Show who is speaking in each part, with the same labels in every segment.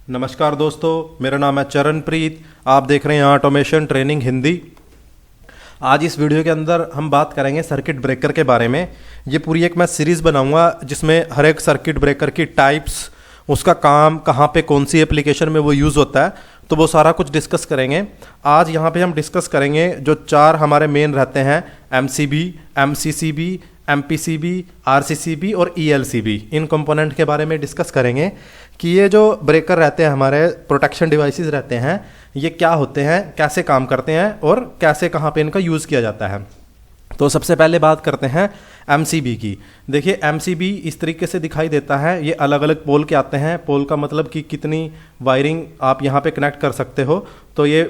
Speaker 1: नमस्कार दोस्तों, मेरा नाम है चरणप्रीत। आप देख रहे हैं ऑटोमेशन ट्रेनिंग हिंदी। आज इस वीडियो के अंदर हम बात करेंगे सर्किट ब्रेकर के बारे में। ये पूरी एक मैं सीरीज़ बनाऊंगा जिसमें हर एक सर्किट ब्रेकर की टाइप्स, उसका काम, कहाँ पे कौन सी एप्लीकेशन में वो यूज़ होता है, तो वो सारा कुछ डिस्कस करेंगे। आज यहाँ पे हम डिस्कस करेंगे जो चार हमारे मेन रहते हैं, MCB, MCCB, MPCB, RCCB और ELCB। इन कंपोनेंट के बारे में डिस्कस करेंगे कि ये जो ब्रेकर रहते हैं, हमारे प्रोटेक्शन डिवाइसेस रहते हैं, ये क्या होते हैं, कैसे काम करते हैं और कैसे कहाँ पे इनका यूज़ किया जाता है। तो सबसे पहले बात करते हैं MCB की। देखिए MCB इस तरीके से दिखाई देता है। ये अलग अलग पोल के आते हैं। पोल का मतलब कि कितनी वायरिंग आप यहाँ पे कनेक्ट कर सकते हो। तो ये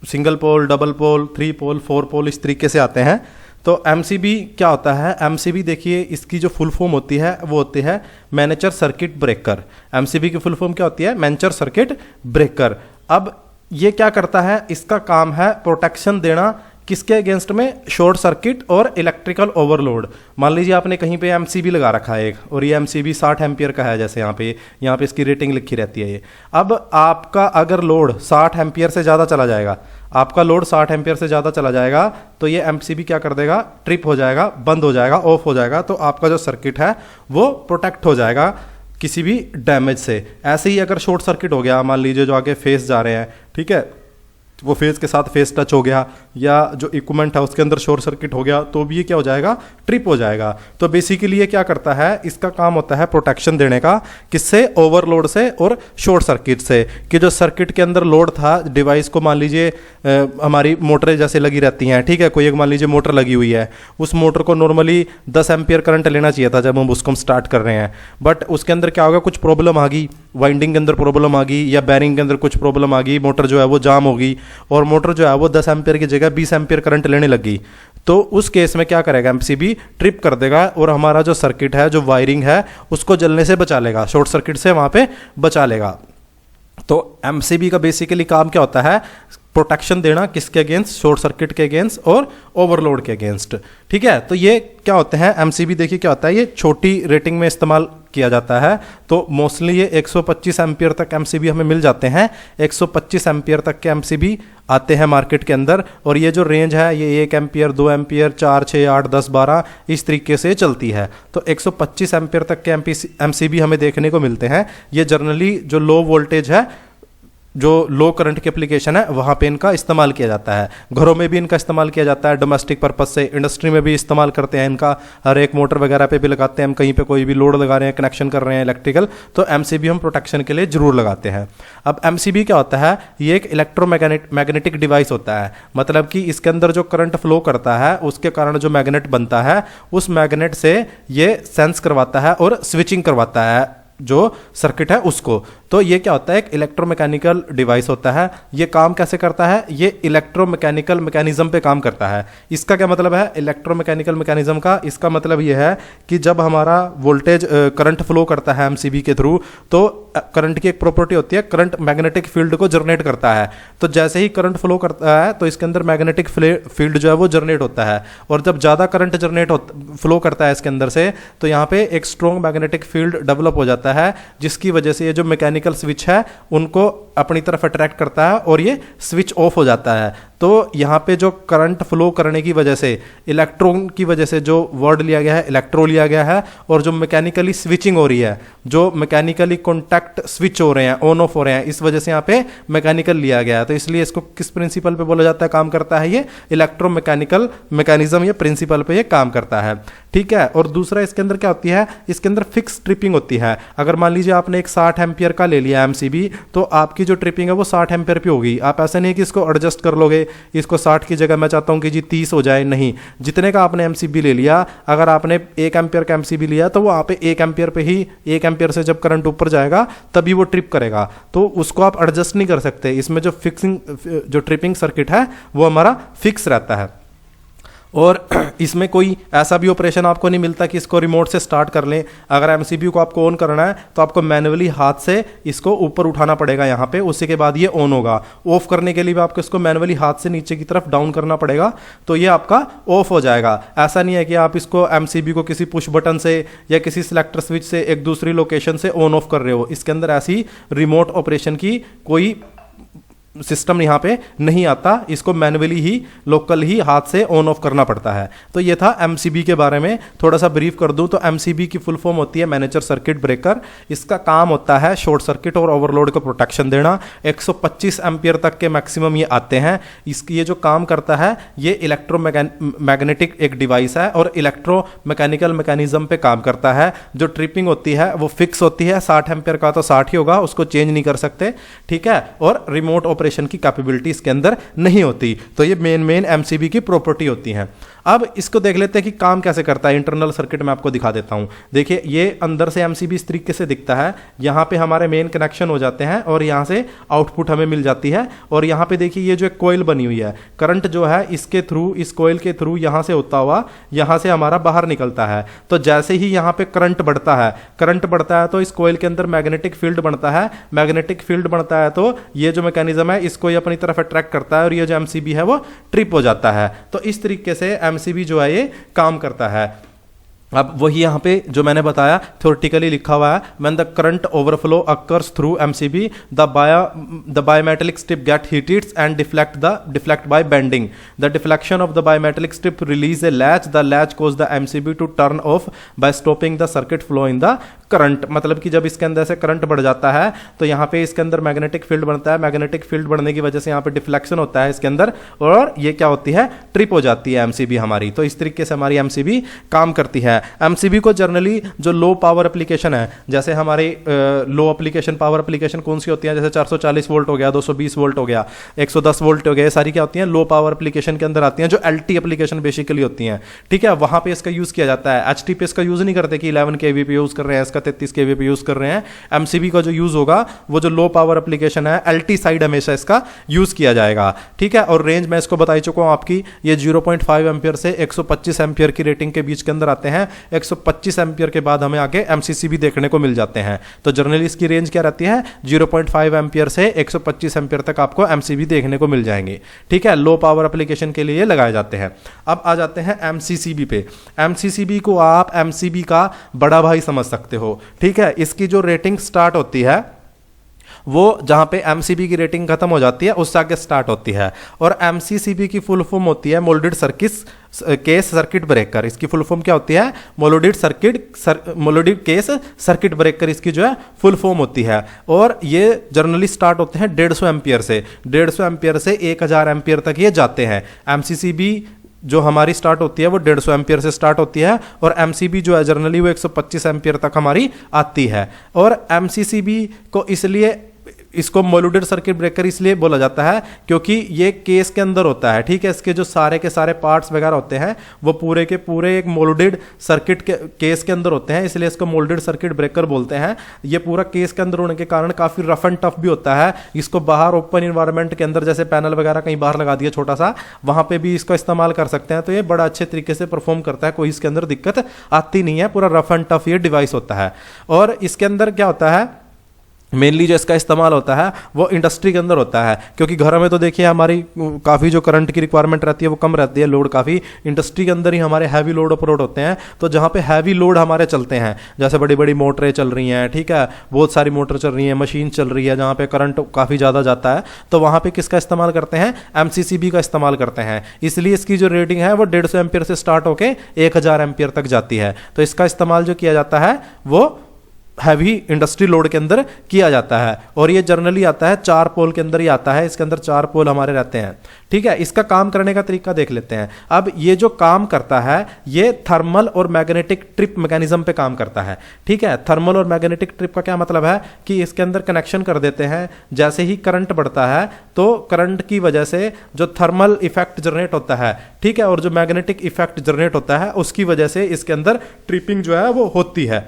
Speaker 1: सिंगल पोल, डबल पोल, 3 पोल, 4 पोल इस तरीके से आते हैं। तो MCB क्या होता है? MCB देखिए, इसकी जो फुल फॉर्म होती है वो होती है मैनेजर सर्किट ब्रेकर। MCB की फुल फॉर्म क्या होती है? Manager circuit breaker. अब ये क्या करता है? इसका काम है प्रोटेक्शन देना। किसके अगेंस्ट में? शॉर्ट सर्किट और इलेक्ट्रिकल ओवरलोड। मान लीजिए आपने कहीं पे MCB लगा रखा है एक, और ये MCB 60 एम्पियर का है, जैसे यहाँ पे इसकी रेटिंग लिखी रहती है ये। अब आपका अगर लोड 60 एम्पियर से ज़्यादा चला जाएगा, आपका लोड 60 एम्पियर से ज़्यादा चला जाएगा, तो ये MCB क्या कर देगा? ट्रिप हो जाएगा, बंद हो जाएगा, ऑफ हो जाएगा। तो आपका जो सर्किट है वो प्रोटेक्ट हो जाएगा किसी भी डैमेज से। ऐसे ही अगर शॉर्ट सर्किट हो गया, मान लीजिए जो आगे फेस जा रहे हैं, ठीक है, वो फेस के साथ फेस टच हो गया, या जो इक्विपमेंट है उसके अंदर शॉर्ट सर्किट हो गया, तो भी ये क्या हो जाएगा? ट्रिप हो जाएगा। तो बेसिकली ये क्या करता है? इसका काम होता है प्रोटेक्शन देने का। किससे? ओवरलोड से और शॉर्ट सर्किट से। कि जो सर्किट के अंदर लोड था डिवाइस को, मान लीजिए हमारी मोटरें जैसे लगी रहती हैं, ठीक है, कोई एक मान लीजिए मोटर लगी हुई है, उस मोटर को नॉर्मली 10 एम्पियर करंट लेना चाहिए था जब हम उसको स्टार्ट कर रहे हैं, बट उसके अंदर क्या होगा? कुछ प्रॉब्लम आ गई, वाइंडिंग के अंदर प्रॉब्लम आ गई या बैरिंग के अंदर कुछ प्रॉब्लम आ गई, मोटर जो है वो जाम हो गई और मोटर जो है वो 10 एम्पियर की जगह 20 एम्पियर करंट लेने लगी। तो उस केस में क्या करेगा? MCB ट्रिप कर देगा और हमारा जो सर्किट है, जो वायरिंग है, उसको जलने से बचा लेगा, शॉर्ट सर्किट से वहां पे बचा लेगा। तो MCB का बेसिकली काम क्या होता है? प्रोटेक्शन देना। किसके अगेंस्ट? शॉर्ट सर्किट के अगेंस्ट और ओवरलोड के अगेंस्ट। ठीक है, तो ये क्या होते हैं? MCB देखिए क्या होता है, ये छोटी रेटिंग में इस्तेमाल किया जाता है। तो मोस्टली ये 125 एम्पियर तक MCB हमें मिल जाते हैं। 125 एम्पियर तक के MCB आते हैं मार्केट के अंदर, और ये जो रेंज है ये 1 एम्पियर, 2 एम्पियर, 4, 6, 8, 10, 12 इस तरीके से चलती है। तो 125 एम्पियर तक के MCB हमें देखने को मिलते हैं। ये जनरली जो लो वोल्टेज है, जो लो करंट की एप्लीकेशन है, वहाँ पे इनका इस्तेमाल किया जाता है। घरों में भी इनका इस्तेमाल किया जाता है डोमेस्टिक पर्पस से। इंडस्ट्री में भी इस्तेमाल करते हैं इनका, हर एक मोटर वगैरह पे भी लगाते हैं हम। कहीं पे कोई भी लोड लगा रहे हैं, कनेक्शन कर रहे हैं इलेक्ट्रिकल, तो MCB हम प्रोटेक्शन के लिए जरूर लगाते हैं। अब MCB क्या होता है? ये एक इलेक्ट्रोमैग्नेटिक डिवाइस होता है। मतलब कि इसके अंदर जो करंट फ्लो करता है उसके कारण जो मैग्नेट बनता है, उस मैग्नेट से ये सेंस करवाता है और स्विचिंग करवाता है जो सर्किट है उसको। तो ये क्या होता है? एक इलेक्ट्रोमैकेनिकल डिवाइस होता है। ये काम कैसे करता है? ये इलेक्ट्रोमैकेनिकल मैकेनिज्म पे काम करता है। इसका क्या मतलब है इलेक्ट्रोमैकेनिकल मैकेनिज्म का? इसका मतलब ये है कि जब हमारा वोल्टेज करंट फ्लो करता है MCB के थ्रू, तो करंट की एक प्रॉपर्टी होती है, करंट मैग्नेटिक फील्ड को जनरेट करता है। तो जैसे ही करंट फ्लो करता है तो इसके अंदर मैग्नेटिक फील्ड जो है वो जनरेट होता है, और जब ज़्यादा करंट फ्लो करता है इसके अंदर से, तो यहाँ पे एक स्ट्रॉन्ग मैग्नेटिक फील्ड डेवलप हो जाता है, जिसकी वजह से ये जो मैकेनिकल स्विच है उनको अपनी तरफ अट्रैक्ट करता है और ये स्विच ऑफ हो जाता है। तो यहाँ पे जो करंट फ्लो करने की वजह से, इलेक्ट्रॉन की वजह से जो वर्ड लिया गया है, इलेक्ट्रो लिया गया है, और जो मैकेनिकली स्विचिंग हो रही है, जो मैकेनिकली कॉन्टैक्ट स्विच हो रहे हैं, ऑन ऑफ हो रहे हैं, इस वजह से यहाँ पे मैकेनिकल लिया गया है। तो इसलिए इसको किस प्रिंसिपल पे बोला जाता है काम करता है? ये इलेक्ट्रोमैकेनिकल मैकेनिज्म, ये प्रिंसिपल पे ये काम करता है। ठीक है, और दूसरा इसके अंदर क्या होती है? इसके अंदर फिक्स ट्रिपिंग होती है। अगर मान लीजिए आपने एक 60 एम्पियर का ले लिया MCB, तो आपकी जो ट्रिपिंग है वो 60 एम्पियर पे होगी। आप ऐसा नहीं कि इसको एडजस्ट कर लोगे, इसको 60 की जगह मैं चाहता हूं कि जी 30 हो जाए, नहीं। जितने का आपने MCB ले लिया, अगर आपने 1 एम्पियर का MCB लिया, तो वो वहाँ पे 1 एम्पियर पे ही, 1 एम्पियर से जब करंट ऊपर जाएगा तभी वो ट्रिप करेगा। तो उसको आप एडजस्ट नहीं कर सकते। इसमें जो ट्रिपिंग सर्किट है वो हमारा फिक्स रहता है। और इसमें कोई ऐसा भी ऑपरेशन आपको नहीं मिलता कि इसको रिमोट से स्टार्ट कर लें। अगर एमसीबी को आपको ऑन करना है तो आपको मैन्युअली हाथ से इसको ऊपर उठाना पड़ेगा यहाँ पे, उसी के बाद ये ऑन होगा। ऑफ करने के लिए भी आपको इसको मैन्युअली हाथ से नीचे की तरफ डाउन करना पड़ेगा, तो ये आपका ऑफ हो जाएगा। ऐसा नहीं है कि आप इसको एमसीबी को किसी पुश बटन से या किसी सिलेक्टर स्विच से एक दूसरी लोकेशन से ऑन ऑफ कर रहे हो। इसके अंदर ऐसी रिमोट ऑपरेशन की कोई सिस्टम यहाँ पे नहीं आता, इसको मैन्युअली ही लोकल ही हाथ से ऑन ऑफ करना पड़ता है। तो ये था एमसीबी के बारे में। थोड़ा सा ब्रीफ कर दूं तो एमसीबी की फुल फॉर्म होती है मैनेजर सर्किट ब्रेकर। इसका काम होता है शॉर्ट सर्किट और ओवरलोड को प्रोटेक्शन देना। 125 एम्पियर तक के मैक्सिमम ये आते हैं। इसकी ये जो काम करता है ये इलेक्ट्रोमैग्नेटिक एक डिवाइस है और इलेक्ट्रोमैकेनिकल मैकेनिज्म पे काम करता है। जो ट्रिपिंग होती है वो फिक्स होती है, 60 एम्पियर का तो 60 ही होगा, उसको चेंज नहीं कर सकते, ठीक है। और रिमोट ऑपरेशन की कैपेबिलिटी इसके अंदर नहीं होती। तो ये मेन एमसीबी की प्रॉपर्टी होती हैं। अब इसको देख लेते हैं कि काम कैसे करता है। इंटरनल सर्किट में आपको दिखा देता हूं। देखिए ये अंदर से एमसीबी इस तरीके से दिखता है। यहां पे हमारे मेन कनेक्शन हो जाते हैं और यहां से आउटपुट हमें मिल जाती है। और यहां पे देखिए ये जो एक कोयल बनी हुई है, करंट जो है इसके थ्रू, इस कोयल के थ्रू यहां से होता हुआ यहां से हमारा बाहर निकलता है। तो जैसे ही यहां पे करंट बढ़ता है तो इस कोयल के अंदर मैग्नेटिक फील्ड बनता है। मैग्नेटिक फील्ड बनता है तो ये जो मैकेनिज्म है इसको ये अपनी तरफ अट्रैक्ट करता है और ये जो एमसीबी है वो ट्रिप हो जाता है। तो इस तरीके से एमसीबी जो है ये काम करता है। अब वही यहाँ पे जो मैंने बताया थ्योरेटिकली लिखा हुआ है, when the current overflow occurs through MCB the bimetallic strip get heated and deflect by bending the deflection of the bimetallic strip release a latch the latch cause the MCB to turn off by stopping the circuit flow in the current. मतलब कि जब इसके अंदर से current बढ़ जाता है तो यहाँ पे इसके अंदर मैग्नेटिक फील्ड बनता है। मैग्नेटिक फील्ड बढ़ने की वजह से यहाँ पे डिफ्लेक्शन होता है इसके अंदर और ये क्या होती है, ट्रिप हो जाती है एमसीबी हमारी। तो इस तरीके से हमारी एमसीबी काम करती है। एमसीबी को जनरली जो लो पावर एप्लीकेशन है, जैसे हमारी लो एप्लीकेशन पावर एप्लीकेशन कौन सी होती है, जैसे 440 वोल्ट हो गया, 220 वोल्ट हो गया, 110 वोल्ट हो गया, ये सारी क्या होती हैं, लो पावर एप्लीकेशन के अंदर आती हैं, जो एलटी एप्लीकेशन बेसिकली होती हैं, ठीक है। वहां पे इसका यूज किया जाता है। एचटी पे इसका यूज नहीं करते कि 11 केवी पे यूज कर रहे हैं, इसका 33 केवी पे यूज कर रहे हैं। एमसीबी का जो यूज होगा वो जो लो पावर एप्लीकेशन है, एलटी साइड हमेशा इसका यूज किया जाएगा, ठीक है। और रेंज मैं इसको बता ही चुका हूं आपकी, ये 0.5 एम्पियर से 125 एम्पियर की रेटिंग के बीच के अंदर आते हैं। 125 एम्पियर के बाद हमें आगे एमसीसी भी देखने को मिल जाते हैं। तो जनरली इसकी रेंज क्या रहती है, 0.5 एम्पियर से 125 एम्पियर तक आपको एमसीबी देखने को मिल जाएंगे, ठीक है। लो पावर एप्लीकेशन के लिए लगाए जाते हैं। अब आ जाते हैं एमसीसीबी पे। एमसीसीबी को आप एमसीबी का बड़ा भाई समझ सकते हो, ठीक है। इसकी जो रेटिंग स्टार्ट होती है वो जहां पे एमसीबी की रेटिंग खत्म हो जाती है उससे आगे स्टार्ट होती है। और एमसीसीबी की फुल फॉर्म होती है मोल्डेड केस सर्किट ब्रेकर। इसकी फुल फॉर्म क्या होती है, मोल्डेड केस सर्किट ब्रेकर इसकी जो है फुल फॉर्म होती है। और ये जनरली स्टार्ट होते हैं 150 एम्पियर से, 150 एम्पियर से 1000 एम्पियर तक ये जाते हैं। एमसीसीबी जो हमारी स्टार्ट होती है वो 150 एम्पियर से स्टार्ट होती है और एमसीबी जो है जनरली वो 125 एम्पियर तक हमारी आती है। और एमसीसीबी को इसलिए इसको मोल्डेड सर्किट ब्रेकर इसलिए बोला जाता है क्योंकि ये केस के अंदर होता है, ठीक है। इसके जो सारे के सारे पार्ट्स वगैरह होते हैं वो पूरे के पूरे एक मोल्डेड सर्किट के केस के अंदर होते हैं, इसलिए इसको मोल्डेड सर्किट ब्रेकर बोलते हैं। ये पूरा केस के अंदर होने के कारण काफी रफ एंड टफ भी होता है। इसको बाहर ओपन इन्वायरमेंट के अंदर, जैसे पैनल वगैरह कहीं बाहर लगा दिया छोटा सा, वहां पे भी इसको इस्तेमाल कर सकते हैं। तो ये बड़ा अच्छे तरीके से परफॉर्म करता है, कोई इसके अंदर दिक्कत आती नहीं है। पूरा रफ एंड टफ ये डिवाइस होता है। और इसके अंदर क्या होता है, मेनली जो इसका इस्तेमाल होता है वो इंडस्ट्री के अंदर होता है, क्योंकि घरों में तो देखिए हमारी काफ़ी जो करंट की रिक्वायरमेंट रहती है वो कम रहती है, लोड काफ़ी। इंडस्ट्री के अंदर ही हमारे हैवी लोड ऑपरेट होते हैं। तो जहाँ पे हैवी लोड हमारे चलते हैं, जैसे बड़ी बड़ी मोटरें चल रही हैं, ठीक है, बहुत सारी मोटर चल रही हैं, मशीन चल रही है, जहाँ पे करंट काफ़ी ज़्यादा जाता है, तो वहाँ पे किसका इस्तेमाल करते हैं, एमसीसीबी का इस्तेमाल करते हैं। इसलिए इसकी जो रेटिंग है वो 150 एम्पियर से स्टार्ट होकर 1000 एम्पियर तक जाती है। तो इसका इस्तेमाल जो किया जाता है वो हैवी इंडस्ट्री लोड के अंदर किया जाता है। और ये जनरली आता है 4 पोल के अंदर ही आता है। इसके अंदर 4 पोल हमारे रहते हैं, ठीक है। इसका काम करने का तरीका देख लेते हैं। अब ये जो काम करता है ये थर्मल और मैग्नेटिक ट्रिप मैकेनिज्म पे काम करता है, ठीक है। थर्मल और मैग्नेटिक ट्रिप का क्या मतलब है कि इसके अंदर कनेक्शन कर देते हैं। जैसे ही करंट बढ़ता है तो करंट की वजह से जो थर्मल इफेक्ट जनरेट होता है, ठीक है, और जो मैग्नेटिक इफेक्ट जनरेट होता है उसकी वजह से इसके अंदर ट्रिपिंग जो है वो होती है।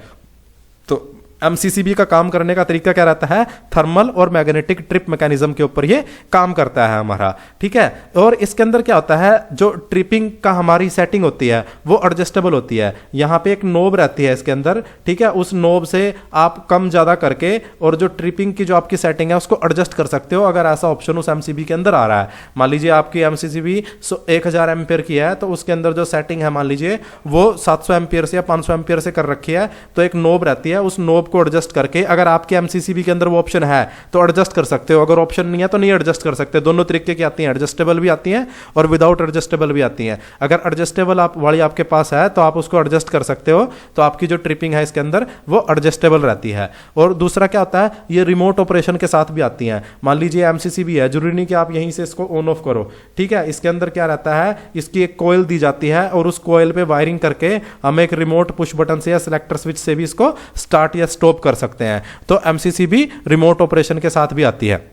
Speaker 1: तो एमसीसीबी का काम करने का तरीका क्या रहता है, थर्मल और मैग्नेटिक ट्रिप मैकेनिज्म के ऊपर ये काम करता है हमारा, ठीक है। और इसके अंदर क्या होता है, जो ट्रिपिंग का हमारी सेटिंग होती है वो एडजस्टेबल होती है। यहाँ पे एक नोब रहती है इसके अंदर, ठीक है, उस नोब से आप कम ज्यादा करके और जो ट्रिपिंग की जो आपकी सेटिंग है उसको एडजस्ट कर सकते हो, अगर ऐसा ऑप्शन उस एमसीबी के अंदर आ रहा है। मान लीजिए आपकी एमसीसीबी 1000 एम्पियर की है, तो उसके अंदर जो सेटिंग है मान लीजिए वो 700 एम्पियर से या 500 एम्पियर से कर रखी है, तो एक नोब रहती है, उस नोब को एडजस्ट करके अगर आपके एमसीसीबी के अंदर वो ऑप्शन है तो एडजस्ट कर सकते हो, अगर ऑप्शन नहीं है तो नहीं एडजस्ट कर सकते। दोनों तरीके की आती हैं, एडजस्टेबल भी आती हैं और विदाउट एडजस्टेबल भी आती हैं। अगर एडजस्टेबल आप वाली आपके पास है तो आप उसको एडजस्ट कर सकते हो, तो आपकी जो ट्रिपिंग है इसके अंदर वो एडजस्टेबल रहती है। और दूसरा क्या होता है, ये रिमोट ऑपरेशन के साथ भी आती हैं। मान लीजिए एमसीसीबी है, जरूरी नहीं कि आप यहीं से इसको ऑन ऑफ करो, ठीक है। इसके अंदर क्या रहता है, इसकी एक कॉइल दी जाती है और उस कॉइल पे वायरिंग करके हम एक रिमोट पुश बटन से या सिलेक्टर स्विच से भी इसको स्टार्ट या स्टॉप कर सकते हैं। तो एमसीसीबी रिमोट ऑपरेशन के साथ भी आती है।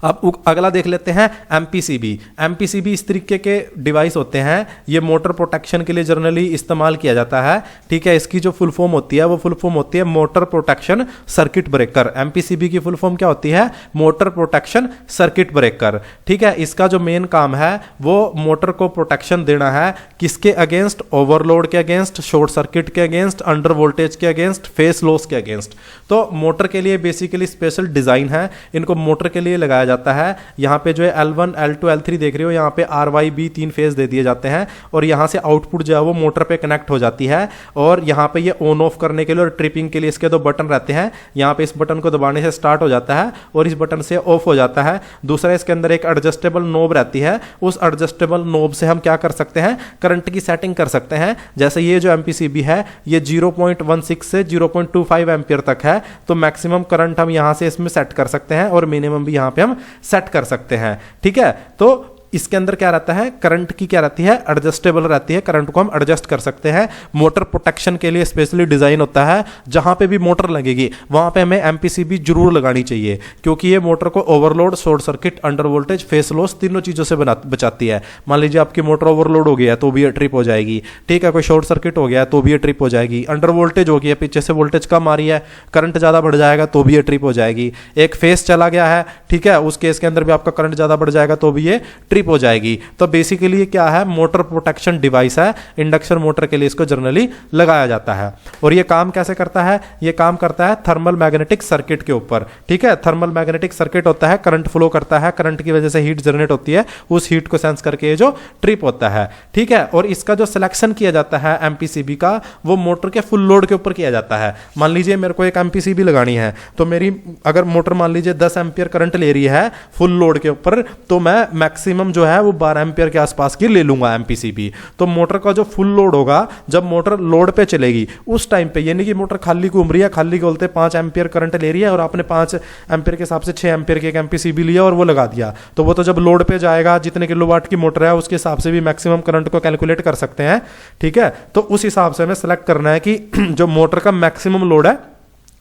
Speaker 1: अब अगला देख लेते हैं एमपीसीबी। एमपीसीबी इस तरीके के डिवाइस होते हैं, ये मोटर प्रोटेक्शन के लिए जनरली इस्तेमाल किया जाता है, ठीक है। इसकी जो फुल फॉर्म होती है वो फुल फॉर्म होती है motor protection circuit breaker. MPCB की फुल फॉर्म क्या होती है, मोटर प्रोटेक्शन सर्किट ब्रेकर, ठीक है। इसका जो मेन काम है वो मोटर को प्रोटेक्शन देना है, किसके अगेंस्ट, ओवरलोड के अगेंस्ट, शॉर्ट सर्किट के अगेंस्ट, अंडर वोल्टेज के अगेंस्ट, फेस लॉस के अगेंस्ट। तो मोटर के लिए बेसिकली स्पेशल डिजाइन है, इनको मोटर के लिए लगाया जाता है। यहां पे जो है L1 L2 L3 देख रहे हो, यहां पे RYB 3 फेज दे दिए जाते हैं और यहां से आउटपुट जो है वो मोटर पे कनेक्ट हो जाती है। और यहां पे ये ऑन ऑफ करने के लिए और ट्रिपिंग के लिए इसके 2 बटन रहते हैं। यहां पे इस बटन को दबाने से स्टार्ट हो जाता है और इस बटन से ऑफ हो जाता है। दूसरा इसके अंदर एक एडजस्टेबल नोब रहती है, उस एडजस्टेबल नोब से हम क्या कर सकते हैं, करंट की सेटिंग कर सकते हैं। जैसे ये जो एमपीसीबी है ये 0.16 से 0.25 एम्पियर तक है, तो मैक्सिमम करंट हम यहां से इसमें सेट कर सकते हैं और मिनिमम भी यहां पे हम सेट कर सकते हैं, ठीक है। तो इसके अंदर क्या रहता है, करंट की क्या रहती है, एडजस्टेबल रहती है, करंट को हम एडजस्ट कर सकते हैं। मोटर प्रोटेक्शन के लिए स्पेशली डिजाइन होता है, जहां पे भी मोटर लगेगी वहां पे हमें एमपीसीबी जरूर लगानी चाहिए, क्योंकि ये मोटर को overload, short circuit, under voltage, face loss तीनों चीजों से बचाती है। मान लीजिए आपकी मोटर ओवरलोड हो गया है तो भी ये ट्रिप हो जाएगी, ठीक है। कोई शॉर्ट सर्किट हो गया है तो भी ये ट्रिप हो जाएगी, अंडर वोल्टेज हो गया, पीछे से वोल्टेज कम आ रही है, करंट ज्यादा बढ़ जाएगा तो भी ये ट्रिप हो जाएगी। एक फेस चला गया है, ठीक है, उस केस के अंदर भी आपका करंट ज्यादा बढ़ जाएगा तो भी ये ट्रिप हो जाएगी। तो बेसिकली क्या है, मोटर प्रोटेक्शन डिवाइस है, इंडक्शन मोटर के लिए इसको जनरली लगाया जाता है। और ये काम कैसे करता है, ये काम करता है थर्मल मैग्नेटिक सर्किट के ऊपर, ठीक है। थर्मल मैग्नेटिक सर्किट होता है, करंट फ्लो करता है, करंट की वजह से हीट जनरेट होती है, उस हीट को सेंस करके ये जो ट्रिप होता है, ठीक है। और इसका जो सिलेक्शन किया जाता है एमपीसीबी का, वो मोटर के फुल लोड के ऊपर किया जाता है। मान लीजिए मेरे को एक एमपीसीबी लगानी है, तो मेरी अगर मोटर मान लीजिए 10 एम्पियर करंट ले रही है फुल लोड के ऊपर, तो मैं मैक्सिमम जो है वो 12 एम्पियर के आसपास की ले लूंगा एमपीसीबी। तो मोटर का जो फुल लोड होगा, जब मोटर लोड पे चलेगी उस टाइम पे, यानी कि मोटर खाली घूम रही है, खाली बोलते 5 एम्पियर करंट ले रही है और आपने 5 एम्पियर के हिसाब से 6 एम्पियर के एक एमपीसीबी लिया और वो लगा दिया, तो वो तो जब लोड पे जाएगा, जितने किलोवाट की मोटर है उसके हिसाब से भी मैक्सिमम करंट को कैलकुलेट कर सकते हैं, ठीक है। तो उस हिसाब से हमें सेलेक्ट करना है कि जो मोटर का मैक्सिमम लोड है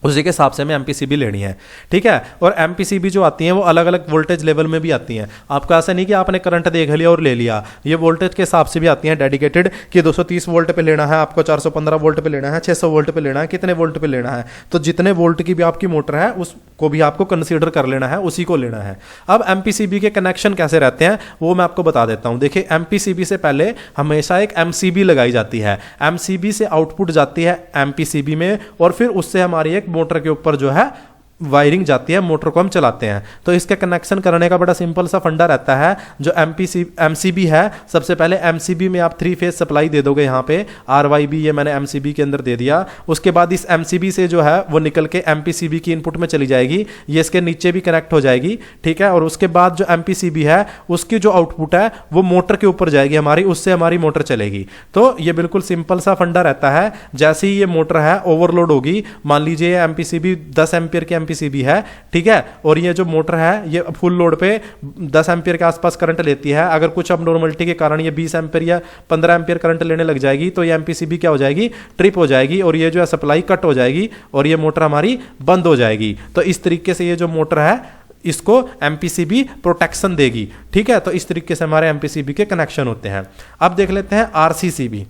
Speaker 1: उसी के हिसाब से हमें एमपीसीबी लेनी है, ठीक है। और एमपीसीबी जो आती हैं वो अलग अलग वोल्टेज लेवल में भी आती हैं। आपको ऐसा नहीं कि आपने करंट देख लिया और ले लिया, ये वोल्टेज के हिसाब से भी आती हैं डेडिकेटेड, कि 230 वोल्ट पे लेना है आपको, 415 वोल्ट पे लेना है, 600 वोल्ट पे लेना है, कितने वोल्ट पे लेना है। तो जितने वोल्ट की भी आपकी मोटर है उसको भी आपको कंसीडर कर लेना है, उसी को लेना है। अब एमपीसीबी के कनेक्शन कैसे रहते हैं वो मैं आपको बता देता हूं। देखिए, एमपीसीबी से पहले हमेशा एक एमसीबी लगाई जाती है, एमसीबी से आउटपुट जाती है एमपीसीबी में और फिर उससे हमारी एक मोटर के ऊपर जो है वायरिंग जाती है, मोटर को हम चलाते हैं। तो इसके कनेक्शन करने का बड़ा सिंपल सा फंडा रहता है। जो एमसीबी है, सबसे पहले एमसीबी में आप 3 फेज सप्लाई दे दोगे, यहाँ पे RYB ये मैंने एमसीबी के अंदर दे दिया। उसके बाद इस एमसीबी से जो है वो निकल के एमपीसीबी की इनपुट में चली जाएगी, ये इसके नीचे भी कनेक्ट हो जाएगी, ठीक है। और उसके बाद जो एमपीसीबी है उसकी जो आउटपुट है वो मोटर के ऊपर जाएगी हमारी, उससे हमारी मोटर चलेगी। तो ये बिल्कुल सिंपल सा फंडा रहता है। जैसे ही ये मोटर है ओवरलोड होगी, मान लीजिए एमपीसीबी 10 एम्पियर की एमपीसीबी है, ठीक है, और ये जो मोटर है ये फुल लोड पे 10 एम्पियर के आसपास करंट लेती है। अगर कुछ अब नॉर्मलिटी के कारण ये 20 एम्पियर या 15 एम्पियर करंट लेने लग जाएगी, तो ये एमपीसीबी क्या हो जाएगी, ट्रिप हो जाएगी और ये जो है सप्लाई कट हो जाएगी और ये मोटर हमारी बंद हो जाएगी। तो इस तरीके से ये जो मोटर है इसको एमपीसीबी प्रोटेक्शन देगी, ठीक है। तो इस तरीके से हमारे एमपीसीबी के कनेक्शन होते हैं। अब देख लेते हैं आरसीसीबी।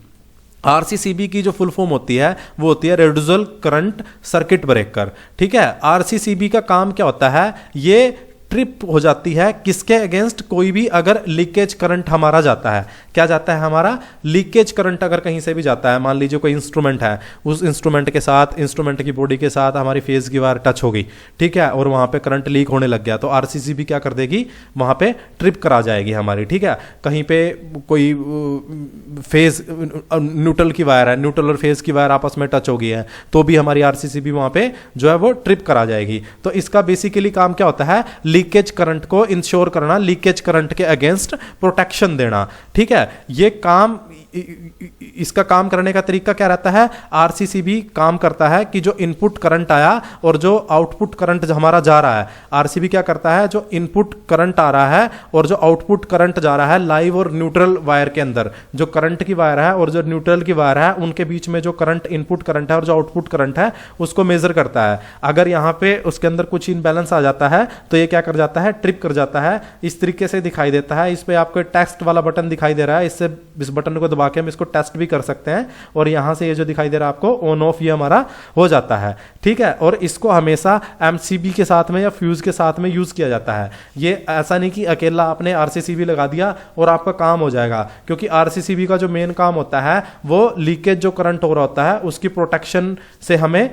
Speaker 1: आरसीसीबी की जो फुल फॉर्म होती है वो होती है रेड्यूसल करंट सर्किट ब्रेकर। ठीक है, आरसीसीबी का काम क्या होता है, ये ट्रिप हो जाती है किसके अगेंस्ट, कोई भी अगर लीकेज करंट हमारा जाता है, क्या जाता है हमारा लीकेज करंट अगर कहीं से भी जाता है, मान लीजिए कोई इंस्ट्रूमेंट है, उस इंस्ट्रूमेंट के साथ, इंस्ट्रूमेंट की बॉडी के साथ हमारी फेज की वायर टच होगी, ठीक है, और वहां पे करंट लीक होने लग गया, तो आरसीसीबी क्या कर देगी, वहां पे ट्रिप करा जाएगी हमारी। ठीक है, कहीं पे कोई फेज न्यूट्रल की वायर है, न्यूट्रल और फेज की वायर आपस में टच हो गई है, तो भी हमारी आरसीसीबी वहां पे जो है वो ट्रिप करा जाएगी। तो इसका बेसिकली काम क्या होता है, लीकेज करंट को इंश्योर करना, लीकेज करंट के अगेंस्ट प्रोटेक्शन देना। ठीक है, ये काम, इसका काम करने का तरीका क्या रहता है, आरसीसीबी काम करता है कि जो इनपुट करंट आया और जो आउटपुट करंट हमारा जा रहा है, आरसीबी क्या करता है, जो इनपुट करंट आ रहा है और जो आउटपुट करंट जा रहा है लाइव और न्यूट्रल वायर के अंदर, जो करंट की वायर है और जो न्यूट्रल की वायर है उनके बीच में जो करंट इनपुट करंट है और जो आउटपुट करंट है उसको मेजर करता है। अगर यहां पे उसके अंदर कुछ इनबैलेंस आ जाता है तो ये क्या कर जाता है, ट्रिप कर जाता है। इस तरीके से दिखाई देता है, इस पे आपको टेक्स्ट वाला बटन दिखाई दे रहा है, इससे इस बटन को दबा के हम इसको टेस्ट भी कर सकते हैं और यहां से ये जो दिखाई दे रहा है आपको ऑन ऑफ, ये हमारा हो जाता है। ठीक है, और इसको हमेशा एमसीबी के साथ में या फ्यूज के साथ में यूज किया जाता है। ये ऐसा नहीं कि अकेला आपने आरसीसीबी लगा दिया और आपका काम हो जाएगा, क्योंकि आरसीसीबी का जो मेन काम होता है वो लीकेज जो करंट हो रहा होता है उसकी प्रोटेक्शन से हमें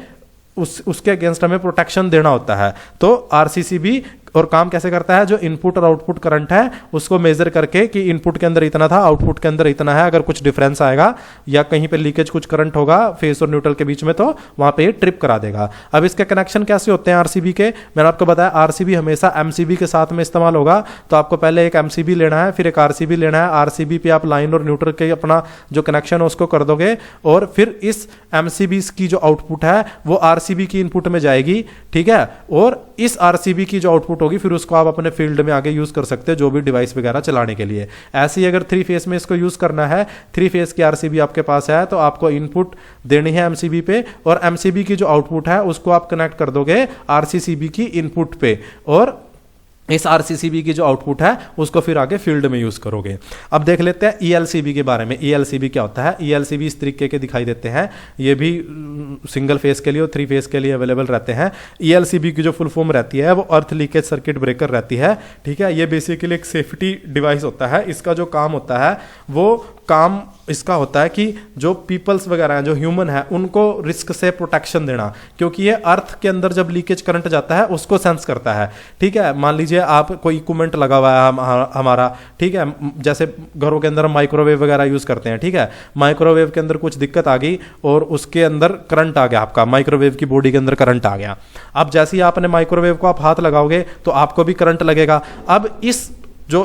Speaker 1: उसके अगेंस्ट हमें प्रोटेक्शन देना होता है। तो आरसीसीबी और काम कैसे करता है, जो इनपुट और आउटपुट करंट है उसको मेजर करके कि इनपुट के अंदर इतना था, आउटपुट के अंदर इतना है, अगर कुछ डिफरेंस आएगा या कहीं पे लीकेज कुछ करंट होगा फेस और न्यूट्रल के बीच में तो वहां पे ये ट्रिप करा देगा। अब इसके कनेक्शन कैसे होते हैं आरसीबी के, मैंने आपको बताया आरसीबी हमेशा एमसीबी के साथ में इस्तेमाल होगा, तो आपको पहले एक एमसीबी लेना है, फिर एक आरसीबी लेना है, आरसीबी पे आप लाइन और न्यूट्रल के अपना जो कनेक्शन है उसको कर दोगे और फिर इस एमसीबी की जो आउटपुट है वो आरसीबी की इनपुट में जाएगी। ठीक है, और इस आरसीबी की जो आउटपुट होगी फिर उसको आप अपने फील्ड में आगे यूज कर सकते हो जो भी डिवाइस वगैरह चलाने के लिए। ऐसे ही अगर 3 फेस में इसको यूज करना है, 3 फेस की आरसीबी आपके पास है तो आपको इनपुट देनी है एमसीबी पे और एमसीबी की जो आउटपुट है उसको आप कनेक्ट कर दोगे आरसीसीबी की इनपुट पे और इस आरसीसीबी की जो आउटपुट है उसको फिर आगे फील्ड में यूज करोगे। अब देख लेते हैं ईएलसीबी के बारे में। ईएलसीबी क्या होता है, ईएलसीबी इस तरीके के दिखाई देते हैं, ये भी सिंगल फेस के लिए और 3 फेस के लिए अवेलेबल रहते हैं। ईएलसीबी की जो फुल फॉर्म रहती है वो अर्थ लीकेज सर्किट ब्रेकर रहती है। ठीक है, ये बेसिकली एक सेफ्टी डिवाइस होता है। इसका जो काम होता है वो काम इसका होता है कि जो पीपल्स वगैरह हैं, जो ह्यूमन है, उनको रिस्क से प्रोटेक्शन देना, क्योंकि ये अर्थ के अंदर जब लीकेज करंट जाता है उसको सेंस करता है। ठीक है, मान लीजिए आप कोई इक्विपमेंट लगा हुआ है हमारा, ठीक है, जैसे घरों के अंदर माइक्रोवेव वगैरह यूज करते हैं। ठीक है, माइक्रोवेव के अंदर कुछ दिक्कत आ गई और उसके अंदर करंट आ गया, आपका माइक्रोवेव की बॉडी के अंदर करंट आ गया। अब जैसे ही आपने माइक्रोवेव को आप हाथ लगाओगे तो आपको भी करंट लगेगा। अब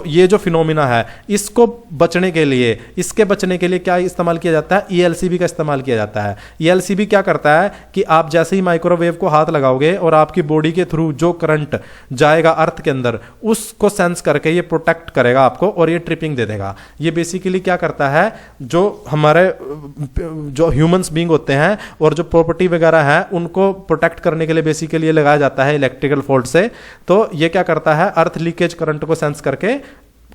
Speaker 1: ये जो फिनोमिना है इसको बचने के लिए, इसके बचने के लिए क्या इस्तेमाल किया जाता है, ईएलसीबी का इस्तेमाल किया जाता है। ईएलसीबी क्या करता है कि आप जैसे ही माइक्रोवेव को हाथ लगाओगे और आपकी बॉडी के थ्रू जो करंट जाएगा अर्थ के अंदर उसको सेंस करके ये प्रोटेक्ट करेगा आपको और ये ट्रिपिंग दे देगा। ये बेसिकली क्या करता है, जो हमारे जो ह्यूमंस बीइंग होते हैं और जो प्रॉपर्टी वगैरह है उनको प्रोटेक्ट करने के लिए बेसिकली लगाया जाता है इलेक्ट्रिकल फॉल्ट से। तो ये क्या करता है, अर्थ लीकेज करंट को सेंस करके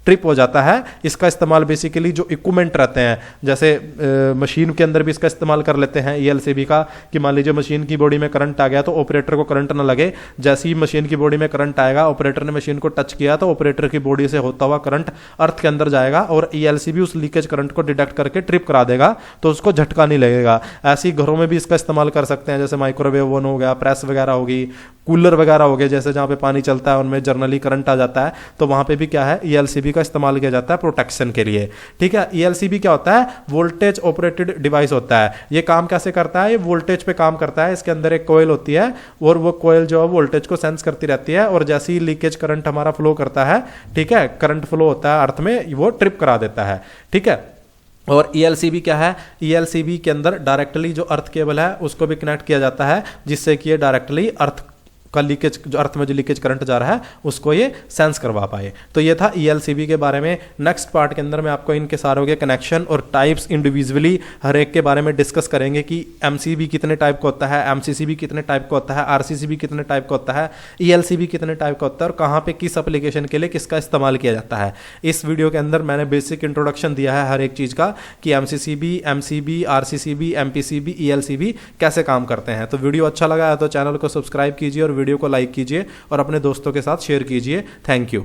Speaker 1: ट्रिप हो जाता है। इसका इस्तेमाल बेसिकली जो इक्विपमेंट रहते हैं, जैसे मशीन के अंदर भी इसका इस्तेमाल कर लेते हैं ईएलसीबी का, कि मान लीजिए मशीन की बॉडी में करंट आ गया तो ऑपरेटर को करंट ना लगे, जैसे ही मशीन की बॉडी में करंट आएगा, ऑपरेटर ने मशीन को टच किया तो ऑपरेटर की बॉडी से होता हुआ करंट अर्थ के अंदर जाएगा और ईएलसीबी उस लीकेज करंट को डिटेक्ट करके ट्रिप करा देगा, तो उसको झटका नहीं लगेगा। ऐसे ही घरों में भी इसका इस्तेमाल कर सकते हैं, जैसे माइक्रोवेव ओवन हो गया, प्रेस वगैरह होगी, कूलर वगैरह हो गए, जैसे जहाँ पे पानी चलता है उनमें जर्नली करंट आ जाता है, तो वहां पे भी क्या है, ईएलसीबी का इस्तेमाल किया जाता है प्रोटेक्शन के लिए। ठीक है, ईएलसीबी क्या होता है, वोल्टेज ऑपरेटेड डिवाइस होता है। ये काम कैसे करता है, ये वोल्टेज पे काम करता है। इसके अंदर एक कोयल होती है और वो कोयल जो है वोल्टेज को सेंस करती रहती है और जैसे ही लीकेज करंट हमारा फ्लो करता है, ठीक है, करंट फ्लो होता है अर्थ में, वो ट्रिप करा देता है। ठीक है, और ईएलसीबी क्या है, ईएलसीबी के अंदर डायरेक्टली जो अर्थ केबल है उसको भी कनेक्ट किया जाता है, जिससे कि ये डायरेक्टली अर्थ का लीकेज, जो अर्थ में जो लीकेज करंट जा रहा है उसको ये सेंस करवा पाए। तो ये था ELCB के बारे में। नेक्स्ट पार्ट के अंदर मैं आपको इनके सारों के कनेक्शन और टाइप्स इंडिविजुअली हर एक के बारे में डिस्कस करेंगे कि MCB कितने टाइप का होता है, MCCB कितने टाइप का होता है, RCCB कितने टाइप का होता है, ELCB कितने टाइप का होता है और कहाँ पे किस एप्लीकेशन के लिए किसका इस्तेमाल किया जाता है। इस वीडियो के अंदर मैंने बेसिक इंट्रोडक्शन दिया है हर एक चीज़ का कि MCCB, MCB, RCCB, MPCB, ELCB कैसे काम करते हैं। तो वीडियो अच्छा लगा है तो चैनल को सब्सक्राइब कीजिए और वीडियो को लाइक कीजिए और अपने दोस्तों के साथ शेयर कीजिए। Thank you.